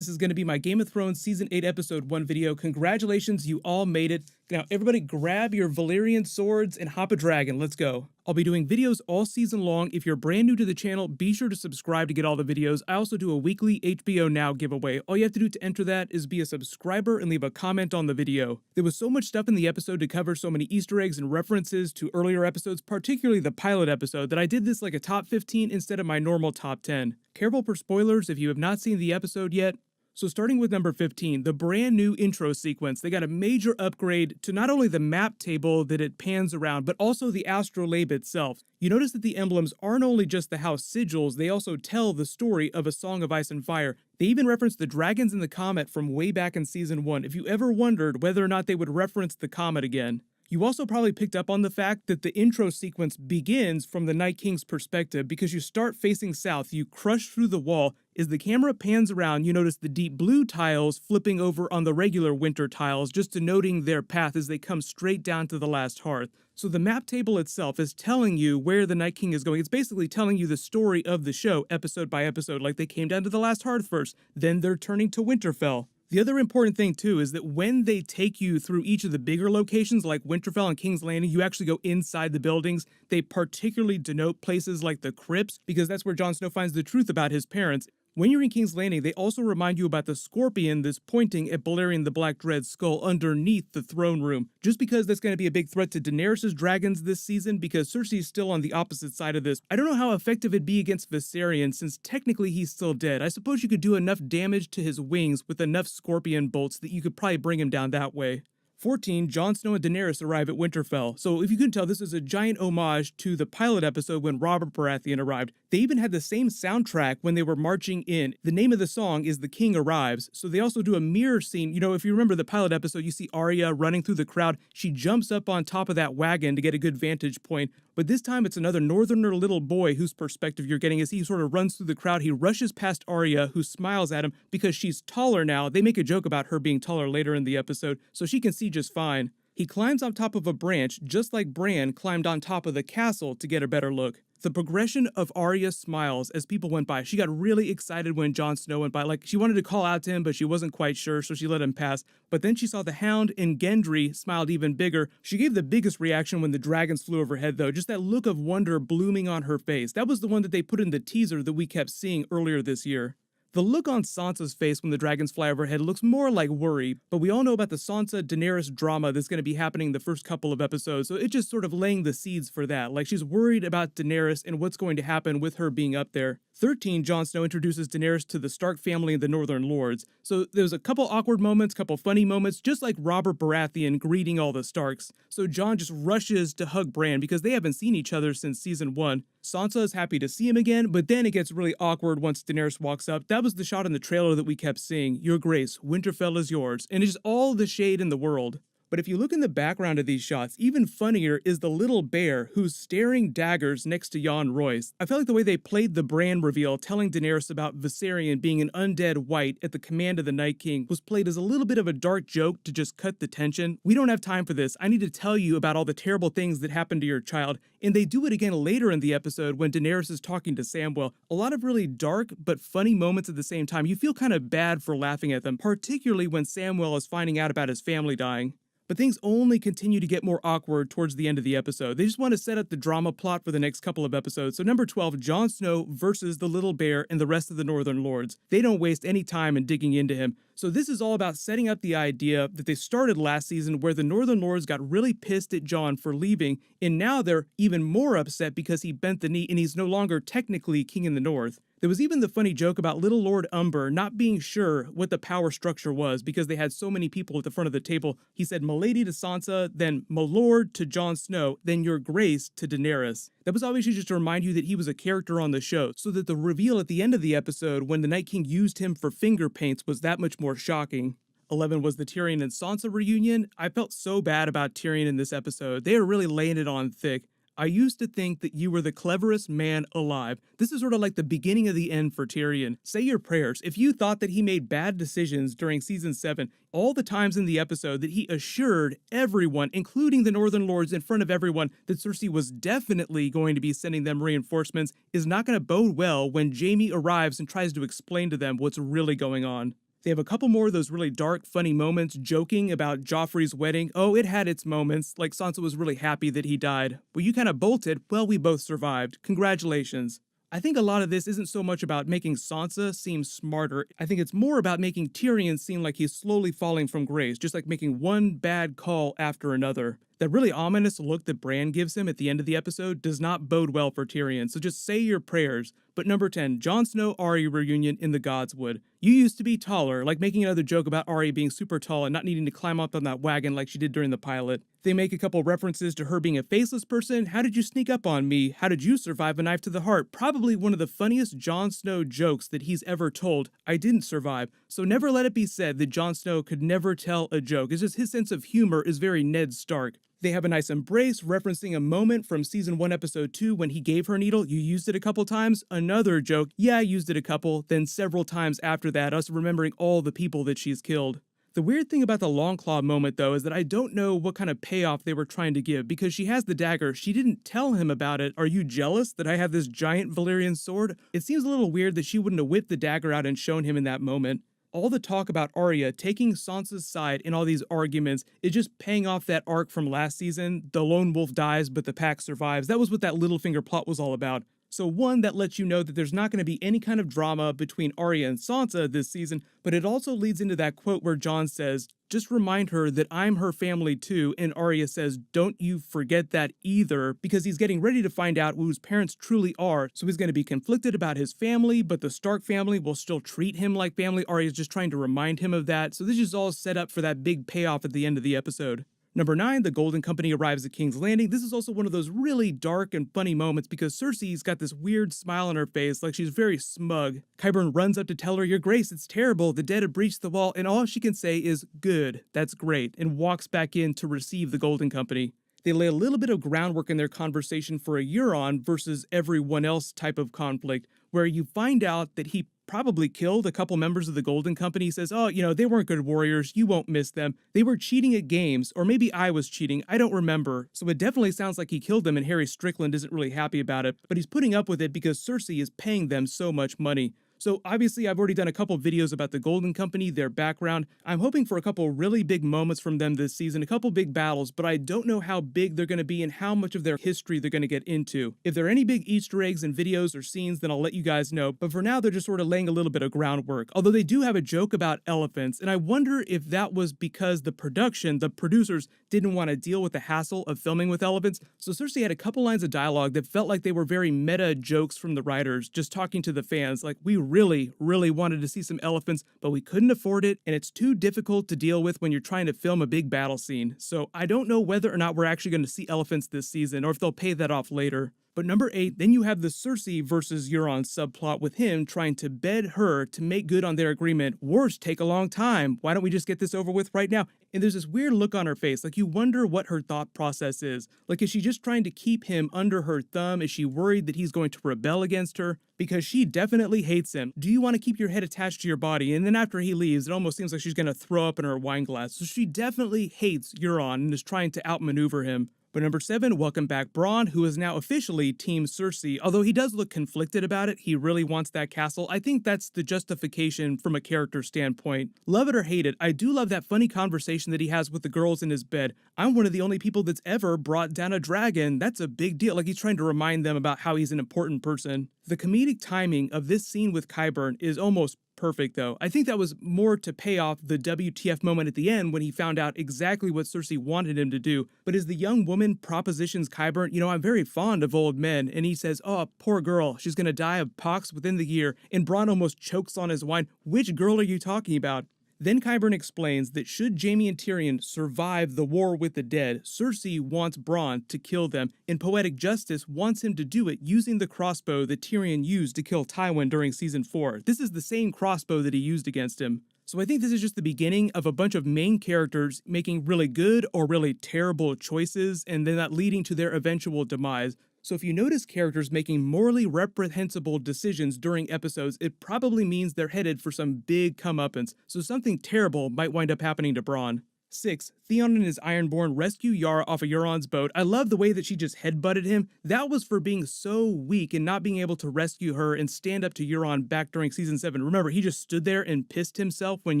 This is going to be my Game of Thrones Season 8 Episode 1 video. Congratulations, you all made it. Now, everybody grab your Valyrian swords and hop a dragon. Let's go. I'll be doing videos all season long. If you're brand new to the channel, be sure to subscribe to get all the videos. I also do a weekly HBO Now giveaway. All you have to do to enter that is be a subscriber and leave a comment on the video. There was so much stuff in the episode to cover, so many Easter eggs and references to earlier episodes, particularly the pilot episode, that I did this like a top 15 instead of my normal top 10. Careful for spoilers if you have not seen the episode yet. So starting with number 15, the brand new intro sequence, they got a major upgrade to not only the map table that it pans around, but also the astrolabe itself. You notice that the emblems aren't only just the house sigils, they also tell the story of A Song of Ice and Fire. They even reference the dragons and the comet from way back in season 1, if you ever wondered whether or not they would reference the comet again. You also probably picked up on the fact that the intro sequence begins from the Night King's perspective because you start facing south, you crush through the wall. As the camera pans around, you notice the deep blue tiles flipping over on the regular winter tiles, just denoting their path as they come straight down to the last hearth. So the map table itself is telling you where the Night King is going. It's basically telling you the story of the show, episode by episode, like they came down to the last hearth first, then they're turning to Winterfell. The other important thing, too, is that when they take you through each of the bigger locations like Winterfell and King's Landing, you actually go inside the buildings. They particularly denote places like the crypts, because that's where Jon Snow finds the truth about his parents. When you're in King's Landing, they also remind you about the scorpion that's pointing at Balerion the Black Dread's skull underneath the throne room. Just because that's going to be a big threat to Daenerys' dragons this season, because Cersei is still on the opposite side of this. I don't know how effective it'd be against Viserion, since technically he's still dead. I suppose you could do enough damage to his wings with enough scorpion bolts that you could probably bring him down that way. 14, Jon Snow and Daenerys arrive at Winterfell. So if you couldn't tell, this is a giant homage to the pilot episode when Robert Baratheon arrived. They even had the same soundtrack when they were marching in. The name of the song is The King Arrives. So they also do a mirror scene. You know, if you remember the pilot episode, you see Arya running through the crowd. She jumps up on top of that wagon to get a good vantage point. But this time it's another northerner little boy whose perspective you're getting as he sort of runs through the crowd. He rushes past Arya, who smiles at him because she's taller now. They make a joke about her being taller later in the episode, so she can see just fine. He climbs on top of a branch, just like Bran climbed on top of the castle to get a better look. The progression of Arya's smiles as people went by. She got really excited when Jon Snow went by. Like, she wanted to call out to him, but she wasn't quite sure, so she let him pass. But then she saw the Hound and Gendry smiled even bigger. She gave the biggest reaction when the dragons flew overhead, though. Just that look of wonder blooming on her face. That was the one that they put in the teaser that we kept seeing earlier this year. The look on Sansa's face when the dragons fly overhead looks more like worry, but we all know about the Sansa-Daenerys drama that's going to be happening the first couple of episodes, so it's just sort of laying the seeds for that. Like, she's worried about Daenerys and what's going to happen with her being up there. 13, Jon Snow introduces Daenerys to the Stark family and the Northern Lords. So there's a couple awkward moments, couple funny moments, just like Robert Baratheon greeting all the Starks. So Jon just rushes to hug Bran because they haven't seen each other since season 1. Sansa is happy to see him again, but then it gets really awkward once Daenerys walks up. That was the shot in the trailer that we kept seeing. Your Grace, Winterfell is yours. And it's just all the shade in the world. But if you look in the background of these shots, even funnier is the little bear who's staring daggers next to Jon Royce. I felt like the way they played the Bran reveal, telling Daenerys about Viserion being an undead white at the command of the Night King, was played as a little bit of a dark joke to just cut the tension. We don't have time for this. I need to tell you about all the terrible things that happened to your child. And they do it again later in the episode when Daenerys is talking to Samwell. A lot of really dark but funny moments at the same time. You feel kind of bad for laughing at them, particularly when Samwell is finding out about his family dying. But things only continue to get more awkward towards the end of the episode. They just want to set up the drama plot for the next couple of episodes. So number 12, Jon Snow versus the little bear and the rest of the Northern Lords. They don't waste any time in digging into him. So this is all about setting up the idea that they started last season where the Northern Lords got really pissed at Jon for leaving, and now they're even more upset because he bent the knee and he's no longer technically king in the North. There was even the funny joke about little Lord Umber not being sure what the power structure was because they had so many people at the front of the table. He said "Milady" to Sansa, then "Milord" to Jon Snow, then "Your Grace" to Daenerys. That was obviously just to remind you that he was a character on the show, so that the reveal at the end of the episode when the Night King used him for finger paints was that much more shocking. 11 was the Tyrion and Sansa reunion. I felt so bad about Tyrion in this episode. They were really laying it on thick. I used to think that you were the cleverest man alive. This is sort of like the beginning of the end for Tyrion. Say your prayers. If you thought that he made bad decisions during season 7, all the times in the episode that he assured everyone, including the Northern Lords in front of everyone, that Cersei was definitely going to be sending them reinforcements, is not going to bode well when Jaime arrives and tries to explain to them what's really going on. They have a couple more of those really dark, funny moments joking about Joffrey's wedding. Oh, it had its moments, like Sansa was really happy that he died. Well, you kind of bolted. Well, we both survived. Congratulations. I think a lot of this isn't so much about making Sansa seem smarter. I think it's more about making Tyrion seem like he's slowly falling from grace, just like making one bad call after another. That really ominous look that Bran gives him at the end of the episode does not bode well for Tyrion, so just say your prayers. But number 10, Jon Snow Arya reunion in the Godswood. You used to be taller, like making another joke about Arya being super tall and not needing to climb up on that wagon like she did during the pilot. They make a couple references to her being a faceless person. How did you sneak up on me? How did you survive a knife to the heart? Probably one of the funniest Jon Snow jokes that he's ever told. I didn't survive. So never let it be said that Jon Snow could never tell a joke. It's just his sense of humor is very Ned Stark. They have a nice embrace, referencing a moment from season 1, episode 2, when he gave her a needle. You used it a couple times. Another joke. Yeah, I used it a couple. Then several times after that, us remembering all the people that she's killed. The weird thing about the Longclaw moment, though, is that I don't know what kind of payoff they were trying to give, because she has the dagger. She didn't tell him about it. Are you jealous that I have this giant Valyrian sword? It seems a little weird that she wouldn't have whipped the dagger out and shown him in that moment. All the talk about Arya taking Sansa's side in all these arguments is just paying off that arc from last season. The lone wolf dies, but the pack survives. That was what that Littlefinger plot was all about. So one, that lets you know that there's not going to be any kind of drama between Arya and Sansa this season, but it also leads into that quote where Jon says, just remind her that I'm her family too, and Arya says, don't you forget that either, because he's getting ready to find out who his parents truly are, so he's going to be conflicted about his family, but the Stark family will still treat him like family. Arya's just trying to remind him of that, so this is all set up for that big payoff at the end of the episode. Number 9, the Golden Company arrives at King's Landing. This is also one of those really dark and funny moments because Cersei's got this weird smile on her face, like she's very smug. Qyburn runs up to tell her, Your Grace, it's terrible. The dead have breached the wall, and all she can say is, good, that's great, and walks back in to receive the Golden Company. They lay a little bit of groundwork in their conversation for a Euron versus everyone else type of conflict, where you find out that he probably killed a couple members of the Golden Company. He says, oh, they weren't good warriors. You won't miss them. They were cheating at games, or maybe I was cheating. I don't remember. So it definitely sounds like he killed them, and Harry Strickland isn't really happy about it, but he's putting up with it because Cersei is paying them so much money. So obviously I've already done a couple videos about the Golden Company, their background. I'm hoping for a couple really big moments from them this season, a couple big battles, but I don't know how big they're going to be and how much of their history they're going to get into. If there are any big Easter eggs in videos or scenes, then I'll let you guys know, but for now they're just sort of laying a little bit of groundwork. Although they do have a joke about elephants, and I wonder if that was because the producers didn't want to deal with the hassle of filming with elephants. So Cersei had a couple lines of dialogue that felt like they were very meta jokes from the writers, just talking to the fans, like, we really wanted to see some elephants, but we couldn't afford it, and it's too difficult to deal with when you're trying to film a big battle scene. So I don't know whether or not we're actually going to see elephants this season, or if they'll pay that off later. But number 8, then you have the Cersei versus Euron subplot with him trying to bed her to make good on their agreement. Wars take a long time. Why don't we just get this over with right now? And there's this weird look on her face, like you wonder what her thought process is. Like, is she just trying to keep him under her thumb? Is she worried that he's going to rebel against her? Because she definitely hates him. Do you want to keep your head attached to your body? And then after he leaves, it almost seems like she's going to throw up in her wine glass. So she definitely hates Euron and is trying to outmaneuver him. But number 7, welcome back Bran, who is now officially Team Cersei. Although he does look conflicted about it, he really wants that castle. I think that's the justification from a character standpoint. Love it or hate it, I do love that funny conversation that he has with the girls in his bed. I'm one of the only people that's ever brought down a dragon. That's a big deal. Like, he's trying to remind them about how he's an important person. The comedic timing of this scene with Qyburn is almost perfect, though. I think that was more to pay off the WTF moment at the end when he found out exactly what Cersei wanted him to do. But as the young woman propositions Qyburn, I'm very fond of old men, and he says, oh, poor girl, she's gonna die of pox within the year, and Bran almost chokes on his wine. Which girl are you talking about? Then Qyburn explains that should Jaime and Tyrion survive the war with the dead, Cersei wants Bran to kill them, and Poetic Justice wants him to do it using the crossbow that Tyrion used to kill Tywin during Season 4. This is the same crossbow that he used against him. So I think this is just the beginning of a bunch of main characters making really good or really terrible choices, and then that leading to their eventual demise. So if you notice characters making morally reprehensible decisions during episodes, it probably means they're headed for some big comeuppance, so something terrible might wind up happening to Bran. 6. Theon and his Ironborn rescue Yara off of Euron's boat. I love the way that she just headbutted him. That was for being so weak and not being able to rescue her and stand up to Euron back during season 7. Remember, he just stood there and pissed himself when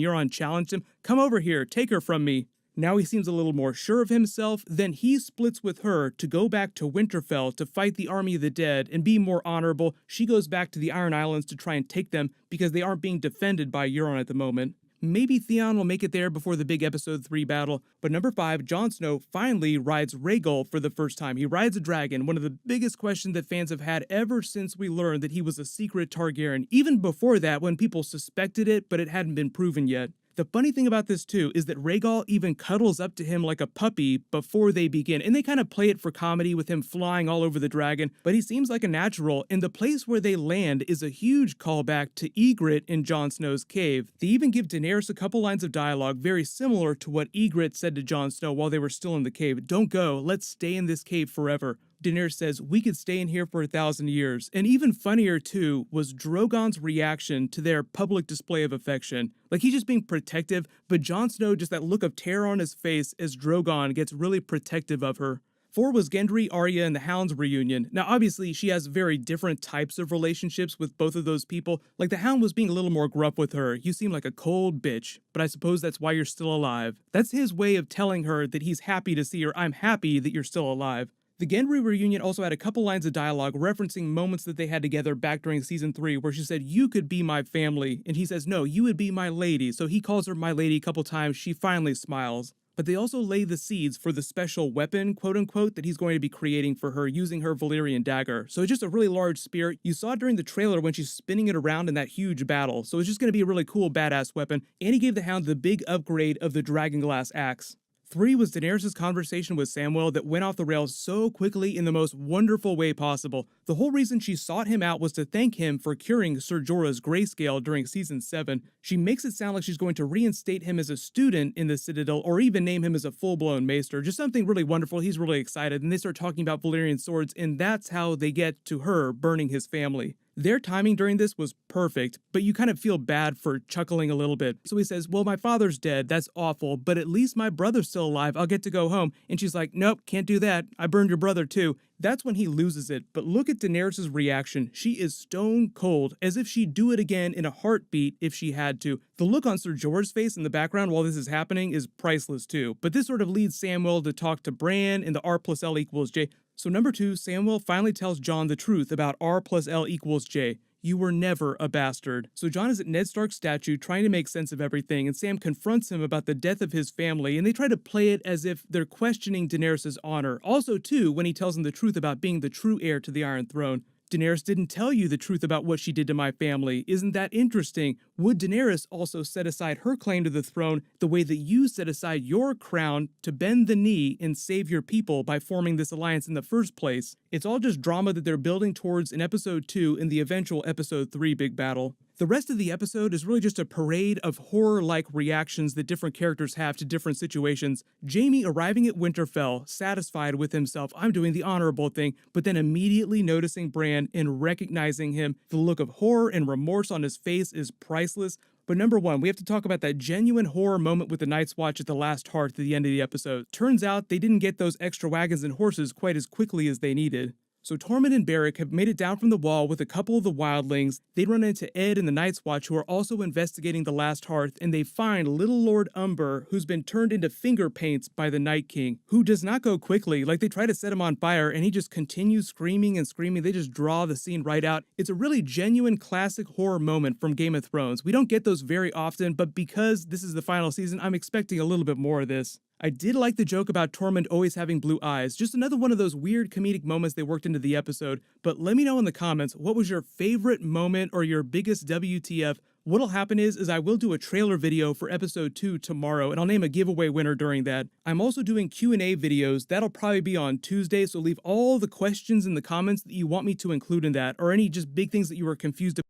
Euron challenged him. Come over here, take her from me. Now he seems a little more sure of himself. Then he splits with her to go back to Winterfell to fight the army of the dead and be more honorable. She goes back to the Iron Islands to try and take them because they aren't being defended by Euron at the moment. Maybe Theon will make it there before the big episode 3 battle, but number 5, Jon Snow finally rides Rhaegar for the first time. He rides a dragon, one of the biggest questions that fans have had ever since we learned that he was a secret Targaryen, even before that when people suspected it, but it hadn't been proven yet. The funny thing about this too is that Rhaegar even cuddles up to him like a puppy before they begin, and they kind of play it for comedy with him flying all over the dragon, but he seems like a natural, and the place where they land is a huge callback to Ygritte in Jon Snow's cave. They even give Daenerys a couple lines of dialogue very similar to what Ygritte said to Jon Snow while they were still in the cave. Don't go, let's stay in this cave forever. Daenerys says, we could stay in here for 1,000 years. And even funnier too was Drogon's reaction to their public display of affection. Like he's just being protective, but Jon Snow, just that look of terror on his face as Drogon gets really protective of her. 4 was Gendry, Arya, and the Hound's reunion. Now obviously she has very different types of relationships with both of those people. Like the Hound was being a little more gruff with her. You seem like a cold bitch, but I suppose that's why you're still alive. That's his way of telling her that he's happy to see her. I'm happy that you're still alive. The Gendry reunion also had a couple lines of dialogue referencing moments that they had together back during season 3 where she said, you could be my family, and he says, no, you would be my lady. So he calls her my lady a couple times. She finally smiles. But they also lay the seeds for the special weapon, quote unquote, that he's going to be creating for her using her Valyrian dagger. So it's just a really large spear. You saw it during the trailer when she's spinning it around in that huge battle. So it's just going to be a really cool badass weapon. And he gave the Hound the big upgrade of the Dragonglass axe. 3 was Daenerys' conversation with Samwell that went off the rails so quickly in the most wonderful way possible. The whole reason she sought him out was to thank him for curing Ser Jorah's grayscale during season 7. She makes it sound like she's going to reinstate him as a student in the Citadel or even name him as a full-blown maester. Just something really wonderful. He's really excited, and they start talking about Valyrian swords, and that's how they get to her burning his family. Their timing during this was perfect, but you kind of feel bad for chuckling a little bit. So he says, well, my father's dead, that's awful, but at least my brother's still alive, I'll get to go home. And she's like, nope, can't do that, I burned your brother too. That's when he loses it, but look at Daenerys' reaction. She is stone cold, as if she'd do it again in a heartbeat if she had to. The look on Ser Jorah's face in the background while this is happening is priceless too, but this sort of leads Samwell to talk to Bran in the R+L=J. So number 2, Samwell finally tells Jon the truth about R+L=J. You were never a bastard. So Jon is at Ned Stark's statue trying to make sense of everything, and Sam confronts him about the death of his family, and they try to play it as if they're questioning Daenerys' honor. Also, too, when he tells him the truth about being the true heir to the Iron Throne. Daenerys didn't tell you the truth about what she did to my family. Isn't that interesting? Would Daenerys also set aside her claim to the throne the way that you set aside your crown to bend the knee and save your people by forming this alliance in the first place? It's all just drama that they're building towards in episode 2 and the eventual episode 3 big battle. The rest of the episode is really just a parade of horror-like reactions that different characters have to different situations. Jaime arriving at Winterfell, satisfied with himself, I'm doing the honorable thing, but then immediately noticing Bran and recognizing him. The look of horror and remorse on his face is priceless. But number 1, we have to talk about that genuine horror moment with the Night's Watch at the last hearth at the end of the episode. Turns out they didn't get those extra wagons and horses quite as quickly as they needed. So Tormund and Beric have made it down from the wall with a couple of the wildlings. They run into Ed and the Night's Watch, who are also investigating the last hearth, and they find little Lord Umber, who's been turned into finger paints by the Night King, who does not go quickly. Like, they try to set him on fire, and he just continues screaming and screaming. They just draw the scene right out. It's a really genuine classic horror moment from Game of Thrones. We don't get those very often, but because this is the final season, I'm expecting a little bit more of this. I did like the joke about Tormund always having blue eyes, just another one of those weird comedic moments they worked into the episode, but let me know in the comments, what was your favorite moment or your biggest WTF? What'll happen is I will do a trailer video for episode 2 tomorrow, and I'll name a giveaway winner during that. I'm also doing Q&A videos, that'll probably be on Tuesday, so leave all the questions in the comments that you want me to include in that, or any just big things that you were confused about.